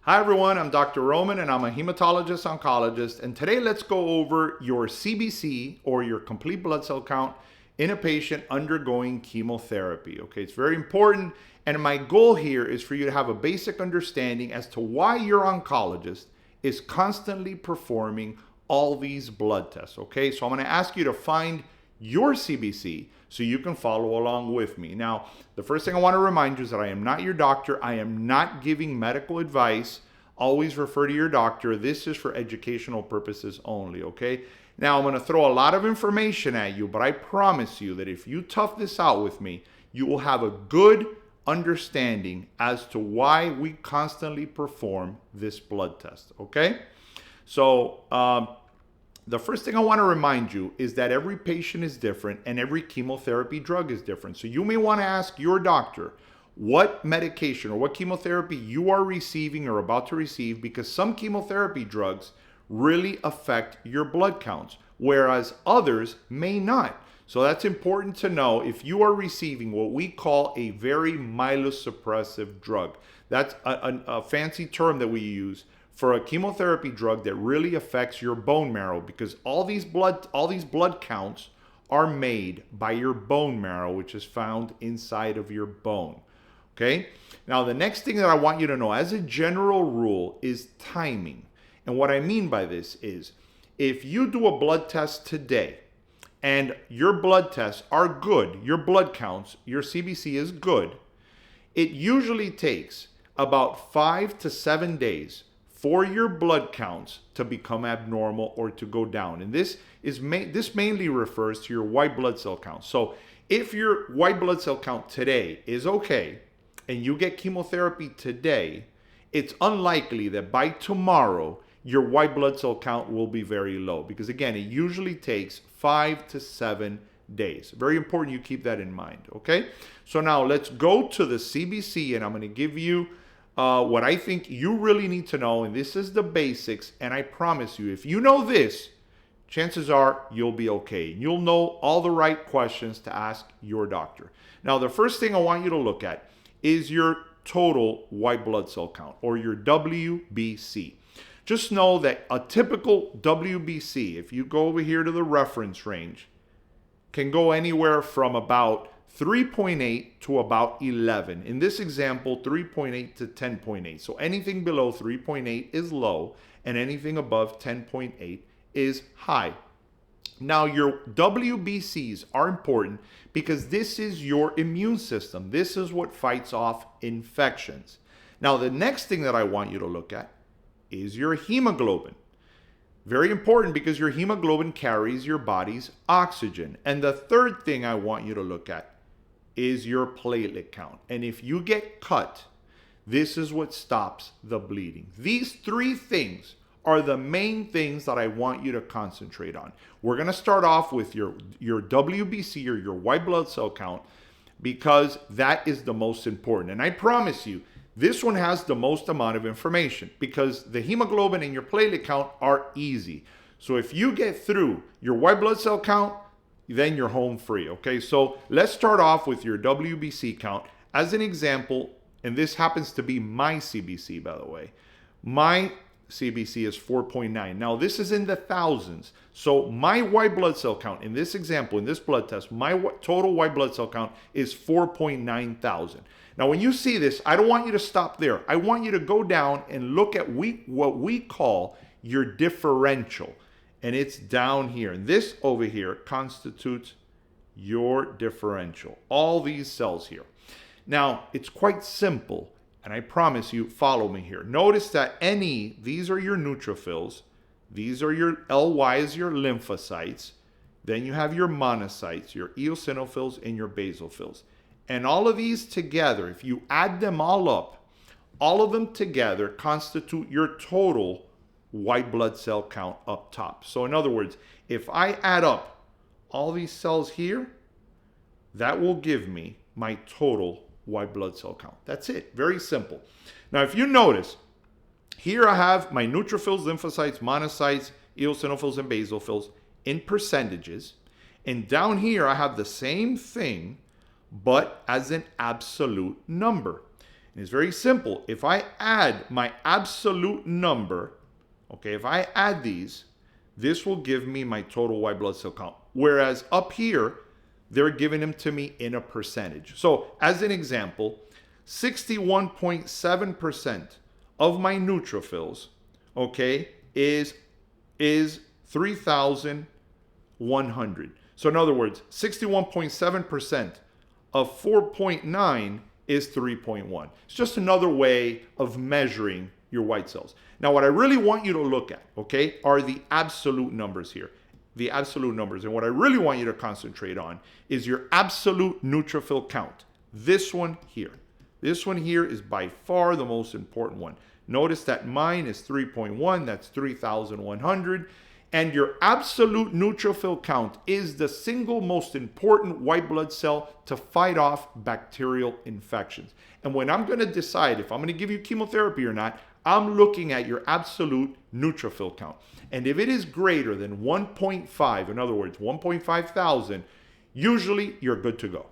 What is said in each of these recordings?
Hi everyone, I'm Dr. Roman and I'm a hematologist oncologist, and today let's go over your CBC or your complete blood cell count in a patient undergoing chemotherapy. Okay, it's very important, and my goal here is for you to have a basic understanding as to why your oncologist is constantly performing all these blood tests. Okay, so I'm going to ask you to find your CBC so you can follow along with me. Now, the first thing I want to remind you is that I am not your doctor. I am not giving medical advice. Always refer to your doctor. This is for educational purposes only, okay? Now, I'm going to throw a lot of information at you, but I promise you that if you tough this out with me, you will have a good understanding as to why we constantly perform this blood test, okay? So, the first thing I want to remind you is that every patient is different and every chemotherapy drug is different. So you may want to ask your doctor what medication or what chemotherapy you are receiving or about to receive, because some chemotherapy drugs really affect your blood counts, whereas others may not. So that's important to know if you are receiving what we call a very myelosuppressive drug. That's a fancy term that we use for a chemotherapy drug that really affects your bone marrow, because all these blood counts are made by your bone marrow, which is found inside of your bone. Okay? Now, the next thing that I want you to know as a general rule is timing. And what I mean by this is if you do a blood test today and your blood tests are good, your blood counts, your CBC is good, it usually takes about 5 to 7 days for your blood counts to become abnormal or to go down. And this mainly refers to your white blood cell count. So if your white blood cell count today is okay and you get chemotherapy today, it's unlikely that by tomorrow your white blood cell count will be very low, because again, it usually takes 5 to 7 days. Very important you keep that in mind, okay? So now let's go to the CBC, and I'm going to give you what I think you really need to know, and this is the basics, and I promise you, if you know this, chances are you'll be okay. You'll know all the right questions to ask your doctor. Now, the first thing I want you to look at is your total white blood cell count, or your WBC. Just know that a typical WBC, if you go over here to the reference range, can go anywhere from about 3.8 to about 11. In this example, 3.8 to 10.8. So anything below 3.8 is low, and anything above 10.8 is high. Now, your WBCs are important because this is your immune system. This is what fights off infections. Now, the next thing that I want you to look at is your hemoglobin. Very important, because your hemoglobin carries your body's oxygen. And the third thing I want you to look at is your platelet count. And if you get cut, this is what stops the bleeding. These three things are the main things that I want you to concentrate on. We're going to start off with your WBC, or your white blood cell count, because that is the most important. And I promise you, this one has the most amount of information, because the hemoglobin and your platelet count are easy. So if you get through your white blood cell count, then you're home free, okay? So let's start off with your WBC count. As an example, and this happens to be my CBC, by the way, my CBC is 4.9. Now, this is in the thousands. So my white blood cell count, in this example, in this blood test, my total white blood cell count is 4.9 thousand. Now, when you see this, I don't want you to stop there. I want you to go down and look at what we call your differential. And it's down here. And this over here constitutes your differential. All these cells here. Now, it's quite simple. And I promise you, follow me here. Notice that these are your neutrophils. These are your LYs, your lymphocytes. Then you have your monocytes, your eosinophils, and your basophils. And all of these together, if you add them all up, all of them together constitute your total white blood cell count up top. So in other words, if I add up all these cells here, that will give me my total white blood cell count. That's it. Very simple. Now, if you notice, here I have my neutrophils, lymphocytes, monocytes, eosinophils, and basophils in percentages. And down here, I have the same thing, but as an absolute number. And it's very simple. If I add my absolute number, okay, if I add these, this will give me my total white blood cell count. Whereas up here, they're giving them to me in a percentage. So as an example, 61.7% of my neutrophils, okay, is 3,100. So in other words, 61.7% of 4.9 is 3.1. It's just another way of measuring your white cells. Now, what I really want you to look at, okay, are the absolute numbers here. The absolute numbers. And what I really want you to concentrate on is your absolute neutrophil count. This one here. This one here is by far the most important one. Notice that mine is 3.1, that's 3,100. And your absolute neutrophil count is the single most important white blood cell to fight off bacterial infections. And when I'm going to decide if I'm going to give you chemotherapy or not, I'm looking at your absolute neutrophil count. And if it is greater than 1.5, in other words, 1.5 thousand, usually you're good to go.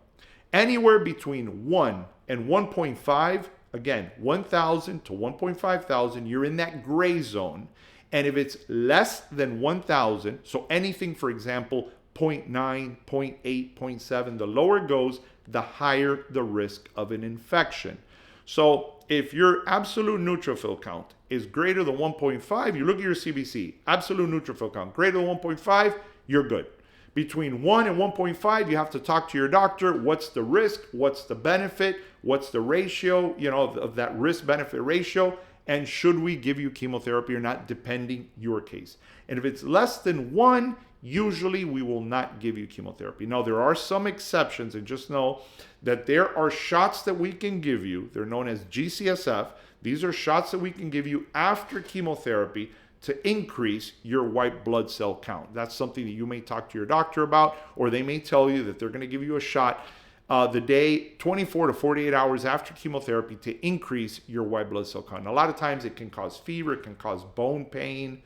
Anywhere between 1 and 1.5, again, 1,000 to 1.5 thousand, you're in that gray zone. And if it's less than 1,000, so anything, for example, 0.9, 0.8, 0.7, the lower it goes, the higher the risk of an infection. So if your absolute neutrophil count is greater than 1.5, you look at your CBC, absolute neutrophil count greater than 1.5, you're good. Between 1 and 1.5, you have to talk to your doctor. What's the risk? What's the benefit? What's the ratio, of that risk-benefit ratio? And should we give you chemotherapy or not, depending your case. And if it's less than 1, usually we will not give you chemotherapy. Now, there are some exceptions, and just know that there are shots that we can give you. They're known as GCSF. These are shots that we can give you after chemotherapy to increase your white blood cell count. That's something that you may talk to your doctor about, or they may tell you that they're going to give you a shot the day 24 to 48 hours after chemotherapy to increase your white blood cell count. And a lot of times it can cause fever, it can cause bone pain,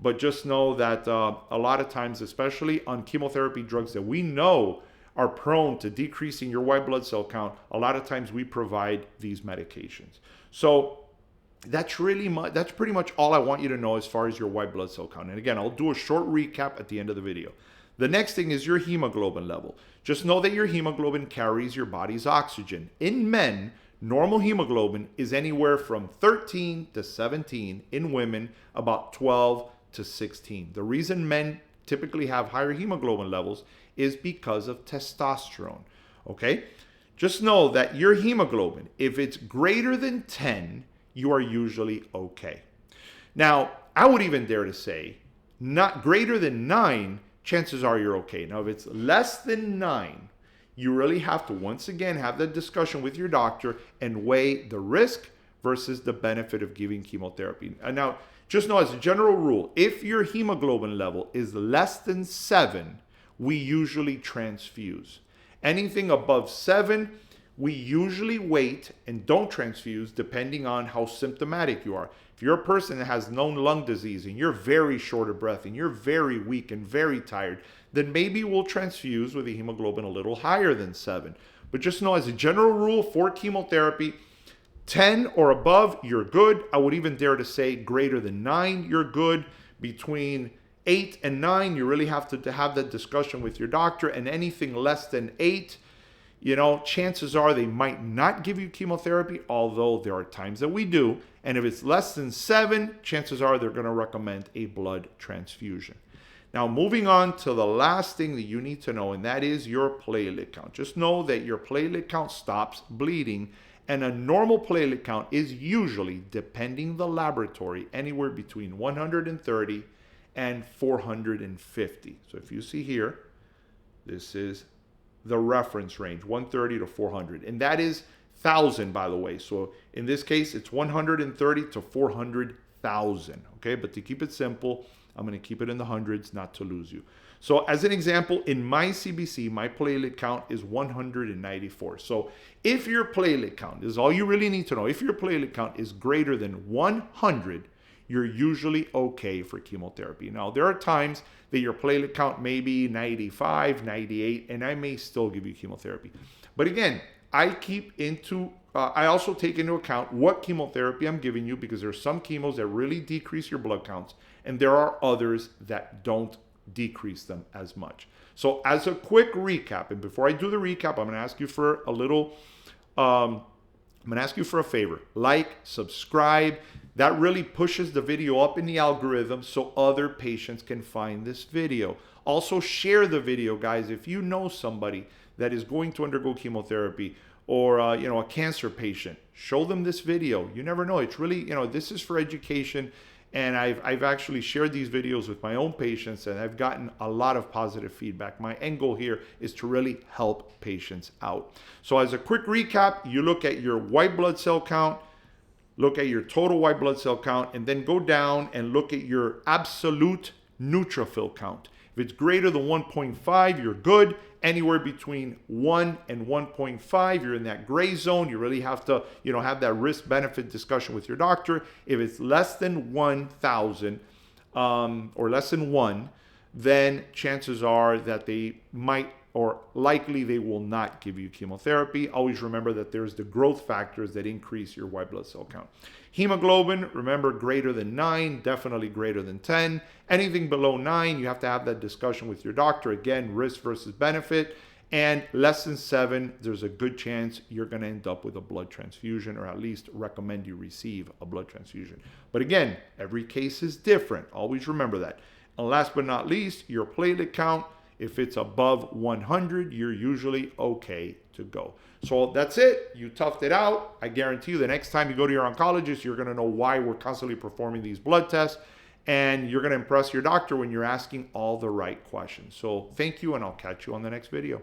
but just know that a lot of times, especially on chemotherapy drugs that we know are prone to decreasing your white blood cell count, a lot of times we provide these medications. So that's pretty much all I want you to know as far as your white blood cell count. And again, I'll do a short recap at the end of the video. The next thing is your hemoglobin level. Just know that your hemoglobin carries your body's oxygen. In men, normal hemoglobin is anywhere from 13 to 17. In women, about 12 to 16. The reason men typically have higher hemoglobin levels is because of testosterone. Okay? Just know that your hemoglobin, if it's greater than 10, you are usually okay. Now, I would even dare to say, not greater than 9, chances are you're okay. Now, if it's less than 9, you really have to, once again, have that discussion with your doctor and weigh the risk versus the benefit of giving chemotherapy. And now, just know as a general rule, if your hemoglobin level is less than 7, we usually transfuse. Anything above 7, we usually wait and don't transfuse depending on how symptomatic you are. If you're a person that has known lung disease and you're very short of breath and you're very weak and very tired, then maybe we'll transfuse with a hemoglobin a little higher than 7. But just know as a general rule for chemotherapy, 10 or above, you're good. I would even dare to say greater than 9, you're good. Between 8 and 9, you really have to have that discussion with your doctor. And anything less than 8, chances are they might not give you chemotherapy, although there are times that we do. And if it's less than 7, chances are they're going to recommend a blood transfusion. Now, moving on to the last thing that you need to know, and that is your platelet count. Just know that your platelet count stops bleeding, and a normal platelet count is usually, depending the laboratory, anywhere between 130 and 450. So if you see here, this is the reference range, 130 to 400. And that is 1,000, by the way. So in this case, it's 130 to 400,000. Okay, but to keep it simple, I'm going to keep it in the hundreds, not to lose you. So as an example, in my CBC, my platelet count is 194. So if your platelet count, this is all you really need to know, if your platelet count is greater than 100, you're usually okay for chemotherapy. Now, there are times that your platelet count may be 95, 98, and I may still give you chemotherapy. But again, I keep into I also take into account what chemotherapy I'm giving you, because there are some chemos that really decrease your blood counts, and there are others that don't decrease them as much. So as a quick recap, and before I do the recap, I'm going to ask you for a little, I'm going to ask you for a favor. Like, subscribe. That really pushes the video up in the algorithm so other patients can find this video. Also share the video, guys. If you know somebody that is going to undergo chemotherapy, or a cancer patient, show them this video. You never know. It's really, this is for education. And I've actually shared these videos with my own patients, and I've gotten a lot of positive feedback. My end goal here is to really help patients out. So as a quick recap, you look at your white blood cell count, look at your total white blood cell count, and then go down and look at your absolute neutrophil count. If it's greater than 1.5, you're good. Anywhere between 1 and 1.5, you're in that gray zone. You really have to, have that risk-benefit discussion with your doctor. If it's less than 1,000 or less than 1, then chances are that they might, or likely they will not give you chemotherapy. Always remember that there's the growth factors that increase your white blood cell count. Hemoglobin, remember, greater than 9, definitely greater than 10. Anything below 9, you have to have that discussion with your doctor. Again, risk versus benefit. And less than 7, there's a good chance you're going to end up with a blood transfusion, or at least recommend you receive a blood transfusion. But again, every case is different. Always remember that. And last but not least, your platelet count. If it's above 100, you're usually okay to go. So that's it. You toughed it out. I guarantee you the next time you go to your oncologist, you're going to know why we're constantly performing these blood tests, and you're going to impress your doctor when you're asking all the right questions. So thank you, and I'll catch you on the next video.